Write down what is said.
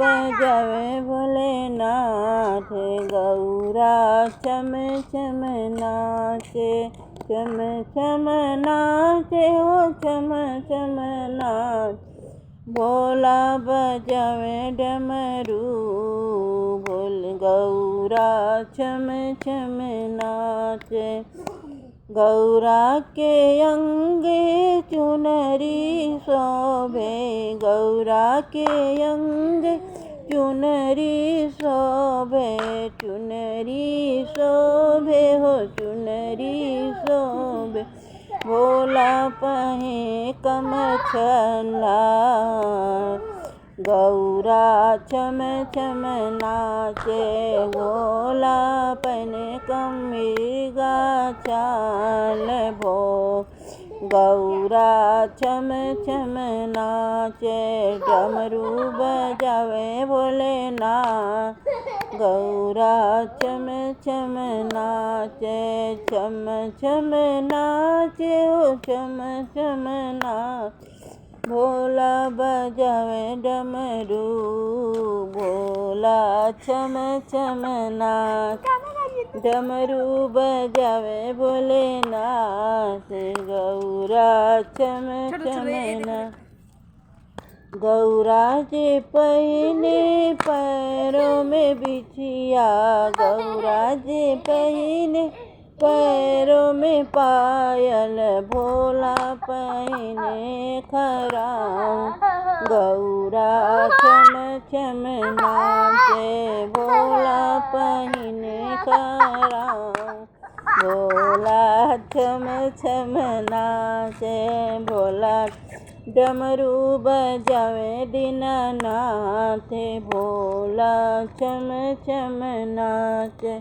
बजावे भोलेनाथ। गौरा छम छम नाचे, छम छम नाचे हो छम छम नाच। भोला बजावे डमरू गौरा छम छम नाचे। गौरा के अंगे चुनरी शोभे, गौरा के अंगे चुनरी शोभे, चुनरी शोभे हो चुनरी शोभे। भोला पहे कमछला, गौरा छम छम नाचे। भोला पहने कमृगा चाल भो, गौरा छम छम नाचे। डमरू बजावे भोलेनाथ, गौरा छम छम नाचे, छम छम नाचे हो छम छम नाच। भोला बजावे डमरू, भोला छम छम नाच। डमरू बजावे भोलेनाथ, गौरा छम छम नाच। गौरा जे पहने पैरों में बिछिया, गौरा जे पहने पैरों में पायल। भोला पहने खराम, गौरा छम छम नाचे। भोला पहने खराम, भोला छम छम नाचे। भोला डमरू बजावे दीनानाथ, भोला छम छम नाचे।